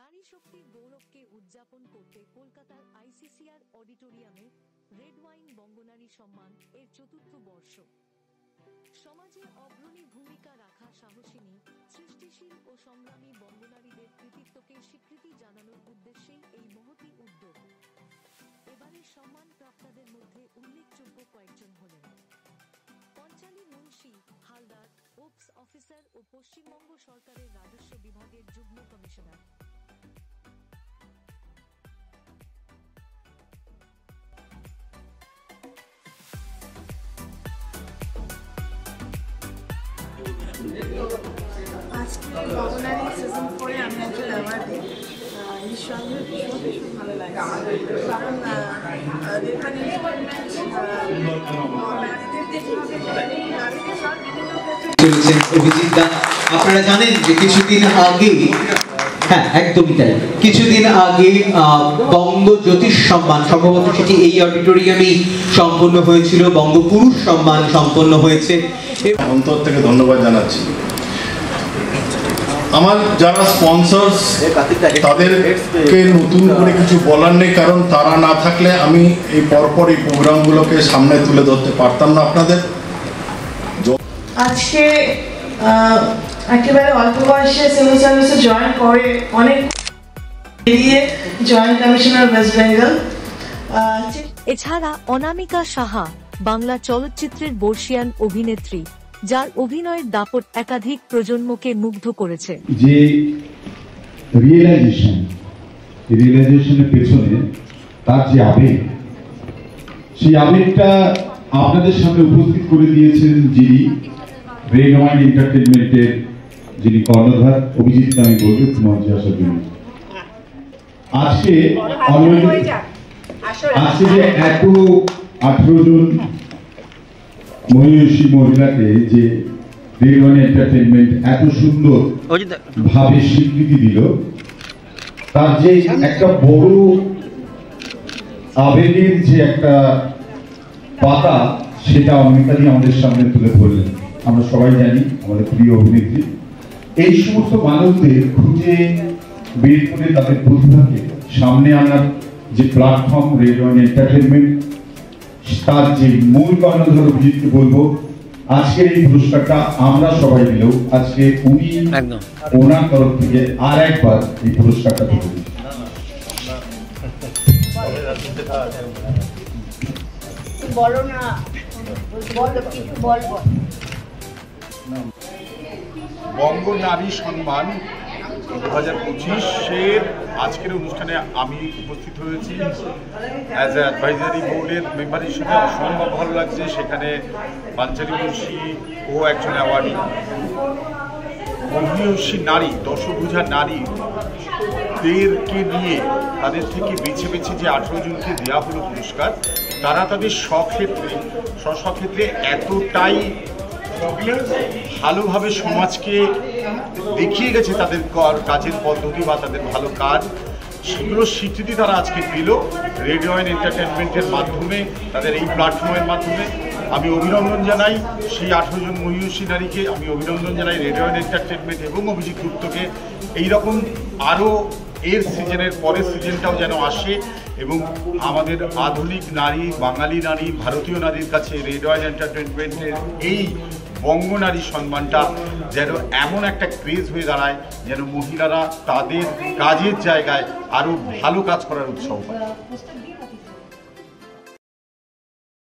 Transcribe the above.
নারী শক্তির গৌরবকে উদযাপন করতে কলকাতার আইসিসিআর অডিটোরিয়ামে রেড ওয়াইন বঙ্গনারী সম্মান এর চতুর্থ বর্ষ। সমাজে অগ্রণী ভূমিকা রাখা সাহসিনী, সৃষ্টিশীল ও সংগ্রামী বঙ্গনারীদের কৃতিত্বকে স্বীকৃতি জানানোর উদ্দেশ্যেই এই মহতী উদ্যোগ। এবারের সম্মান প্রাপ্তদের মধ্যে উল্লেখযোগ্য কয়েকজন হলেন পঞ্চালী মুন্সি, হালদার, ওপস অফিসার ও পশ্চিমবঙ্গ সরকারের রাজস্ব বিভাগের যুগ্ম কমিশনার। আজকে বঙ্গনারী সিজন 4-এ আমি একজন অ্যাওয়ার্ড দিই। নিঃসন্দেহে ভীষণ ভালো লাগে কারণ আপনারা জানেন যে কিছুদিন আগে একদমই তাই, কিছুদিন আগে বঙ্গ জ্যোতিষ সম্মান সম্ভবত সেটি এই অডিটোরিয়ামেই সম্পন্ন হয়েছিল, বঙ্গ পুরুষ সম্মান সম্পন্ন হয়েছে। অন্তর থেকে ধন্যবাদ জানাচ্ছি। আমার যারা স্পন্সর্স তাদেরকে নতুন করে কিছু বলার নেই, কারণ তারা না থাকলে আমি এই পরপর এই প্রোগ্রামগুলোকে সামনে তুলে ধরতে পারতাম না আপনাদের। আজকে একেবারে অল্প বয়সে সিভিল সার্ভিসে জয়েন করে অনেক এরিয়ে জয়েন্ট কমিশনার ওয়েস্ট বেঙ্গল। এছাড়া অনামিকা সাহা বাংলা চলচ্চিত্রের বর্ষিয়ান অভিনেত্রী, যার অভিনয়ের দাপট একাধিক প্রজন্মকে মুগ্ধ করেছে। যে রিয়েলাইজেশনের পেছনে তার যে আবেগ, সেই আবেগটা আপনাদের সামনে উপস্থিত করে দিয়েছেন যিনি রেড ওয়াইন এন্টারটেইনমেন্টের যিনি কর্ণধার, অভিজিৎ আমি বলবো মঞ্চে আসার জন্য। আজকে যে এত 18 জন মহিষী মহিলাকে যে রেড ওয়াইন এন্টারটেইনমেন্ট এত সুন্দর ভাবে স্বীকৃতি দিল, তার যে একটা বড় আবেগের যে একটা পাতা, সেটা অনেকটাই আমাদের সামনে তুলে ধরলেন। আমরা সবাই জানি আমাদের প্রিয় অভিনেত্রী। এই সমস্ত মানুষদের খুঁজে বের করে তাদের প্রতিভাকে সামনে আনার যে প্ল্যাটফর্ম রেড ওয়াইন এন্টারটেইনমেন্ট, তার যে মূল কর্ণধার অভিজিৎকে বলবো আজকের এই পুরস্কারটা আমরা সবাই মিলেও আজকে উনি ওনার তরফ থেকে আর একবার এই পুরস্কারটা তুলে দিচ্ছি। বঙ্গ নারী সম্মান 2025-এর আজকের অনুষ্ঠানে আমি উপস্থিত হয়েছি অ্যাজ এ অ্যাডভাইজারি বোর্ডের মেম্বার হিসেবে। অসম্ভব ভালো লাগছে। সেখানে পঞ্চালী মুন্সি ও একজন অ্যাওয়ার্ডি, মহিষী নারী, দশভুজা নারীদেরকে নিয়ে তাদের থেকে বেছে বেছে যে 18 জনকে দেওয়া হলো পুরস্কার, তারা তাদের স্বক্ষেত্রে এতটাই ভালোভাবে সমাজকে দেখিয়ে গেছে তাদের কাজের পদ্ধতি বা তাদের ভালো কাজ, সেগুলোর স্বীকৃতি তারা আজকে পেল রেড ওয়াইন এন্টারটেইনমেন্টের মাধ্যমে, তাদের এই প্ল্যাটফর্মের মাধ্যমে। আমি অভিনন্দন জানাই সেই 18 জন মহিষী নারীকে, আমি অভিনন্দন জানাই রেড ওয়াইন এন্টারটেইনমেন্ট এবং অভিজিৎ গুপ্তকে। এইরকম আরও এর সিজনের পরের সিজনটাও যেন আসে এবং আমাদের আধুনিক নারী, বাঙালি নারী, ভারতীয় নারীর কাছে রেড ওয়াইন এন্টারটেইনমেন্টের এই বঙ্গনারী সম্মানটা যেন এমন একটা ক্রেজ হয়ে দাঁড়ায় যেন মহিলারা তাদের কাজের জায়গায় আরও ভালো কাজ করার উৎসাহ পায়।